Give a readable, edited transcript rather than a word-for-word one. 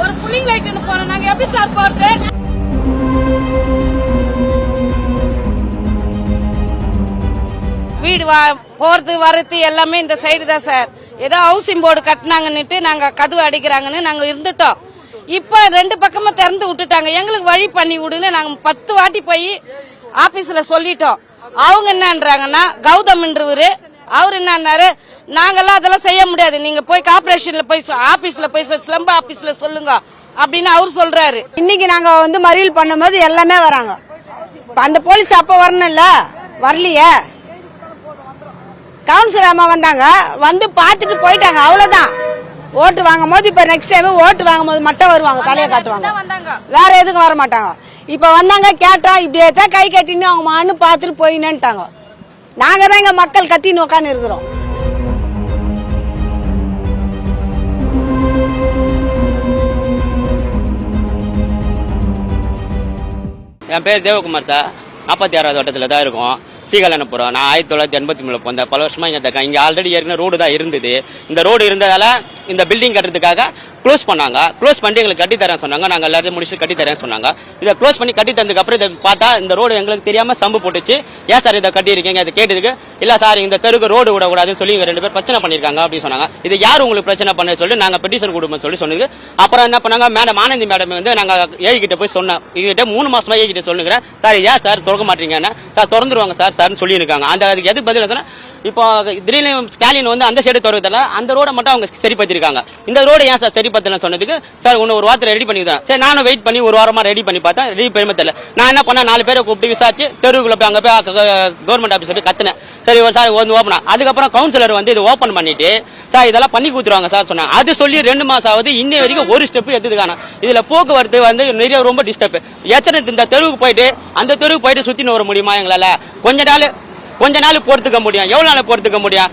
ஒரு புல்லிங் லைட்னு போறோம், நாங்க எப்படி சார் போறது? வீடு போறது வரது எல்லாமே இந்த சைடு தான் சார். ஏதோ ஹவுசிங் போர்டு கட்டினாங்கன்னுட்டு நாங்க கதவு அடிக்கிறாங்கன்னு நாங்க இருந்துட்டோம். இப்ப ரெண்டு பக்கமும் திறந்து விட்டுட்டாங்க. எங்களுக்கு வழி பண்ணி விடுன்னு நாங்க 10 வாட்டி போய் ஆபீஸ்ல சொல்லிட்டோம். அவங்க என்னன்றாங்கன்னா கௌதம்ன்றவரு அவரு என்னன்னாரு, நாங்கெல்லாம் அதெல்லாம் செய்ய முடியாது, நீங்க போய் கார்பரேஷன்ல போய் ஆபீஸ்ல போய் ஸ்லம்ப ஆபீஸ்ல சொல்லுங்க அப்படின்னு அவரு சொல்றாரு. இன்னைக்கு நாங்க மறியல் பண்ணும்போது எல்லாமே வராங்க. அந்த போலீஸ் அப்ப வரணும்ல, வரலையே. கவுன்சிலர் அம்மா வந்தாங்க, வந்து பாத்துட்டு போயிட்டாங்க, அவ்வளவுதான். ஓட்டு வாங்கும் போது இப்ப நெக்ஸ்ட் டைம் ஓட்டு வாங்கும் போது மட்டும் வருவாங்க, தலையை காட்டுவாங்க, வேற எதுக்கும் வர மாட்டாங்க. இப்ப வந்தாங்க, கேட்டா இப்படியே தான் கை கட்டின்னு அவங்க மண்ணு பாத்துட்டு போயின்னுட்டாங்க. நாங்க தான் இங்க மக்கள் கத்தின்னு உட்காந்து இருக்கிறோம். என் பேர் தேவகுமார் சார். 46வது வட்டத்தில் தான் இருக்கும். சீகலனப்புறம். நான் 1983 போனேன். பல வருஷமா இங்க இருக்கேன். இங்க ஆல்ரெடி ஏற்கனவே ரோடு தான் இருந்தது. இந்த ரோடு இருந்ததால இந்த பில்டிங் கட்டுறதுக்காக க்ளோஸ் பண்ணாங்க. க்ளோஸ் பண்ணி எங்களுக்கு கட்டி தரேன் சொன்னாங்க. நாங்க எல்லாத்தையும் முடிச்சு கட்டி தரேன் சொன்னாங்க. இதை க்ளோஸ் பண்ணி கட்டி தந்ததுக்கு அப்புறம் இதை பார்த்தா இந்த ரோடு எங்களுக்கு தெரியாம சம்பு போட்டுச்சு. ஏன் சார் இதை கட்டி இருக்கீங்க? அதை கேட்டதுக்கு இல்ல சார் இந்த தெருக்கு ரோடு விடக்கூடாதுன்னு சொல்லி இவங்க 2 பேர் பிரச்சனை பண்ணிருக்காங்க அப்படின்னு சொன்னாங்க. இது யார் உங்களுக்கு பிரச்சனை பண்ண சொல்லி நாங்க பெட்டிஷன் கொடுப்போம் சொல்லி சொன்னது. அப்புறம் என்ன பண்ணாங்க, மேடம் ஆனந்தி மேடம் வந்து நாங்க ஏஐ கிட்ட போய் சொன்னோம். இதுகிட்ட 3 மாசமா ஏஐ கிட்ட சொல்லுங்கிறேன். சார் ஏன் சார் திறக்க மாட்டீங்கன்னா, சார் திறந்துருவாங்க சார் சார்னு சொல்லி இருக்காங்க. அதுக்கு எதுக்கு பதில் இப்போ திடீர்னு ஸ்டாலின் வந்து அந்த சைடு திறக்கிறதால அந்த ரோட மட்டும் அவங்க சரிப்படுத்திருக்காங்க. இந்த ரோடு ஏன் சார் சரிப்படுத்தல சொன்னதுக்கு, சார் ஒரு வாரத்தில் ரெடி பண்ணிதான். சரி நானும் வெயிட் பண்ணி ஒரு வாரமா ரெடி பண்ணி பார்த்தேன். ரெடி பெருமை தெரியல. நான் என்ன பண்ணேன், 4 பேரை கூப்பிட்டு விசாரிச்சு தெருவுக்குள்ள போய் அங்க போய் கவர்மெண்ட் ஆபீஸ் போய் கத்துனேன். சரி ஒரு சார் வந்து ஓப்பனா. அதுக்கப்புறம் கவுன்சிலர் வந்து இது ஓபன் பண்ணிட்டு சார் இதெல்லாம் பண்ணி கொடுத்துருவாங்க சார் சொன்னாங்க. அது சொல்லி 2 மாசம் ஆகுது. இன்னை வரைக்கும் ஒரு ஸ்டெப் எடுத்துக்கான. இதுல போக்குவரத்து வந்து நிறைய ரொம்ப டிஸ்டர்ப். எத்தனை இந்த தெருவுக்கு போயிட்டு அந்த தெருவுக்கு போயிட்டு சுத்தின்னு வர முடியுமா எங்களால? கொஞ்ச நாள் பொறுத்துக்க முடியும். எவ்வளவு நாள் பொறுத்துக்க முடியும்?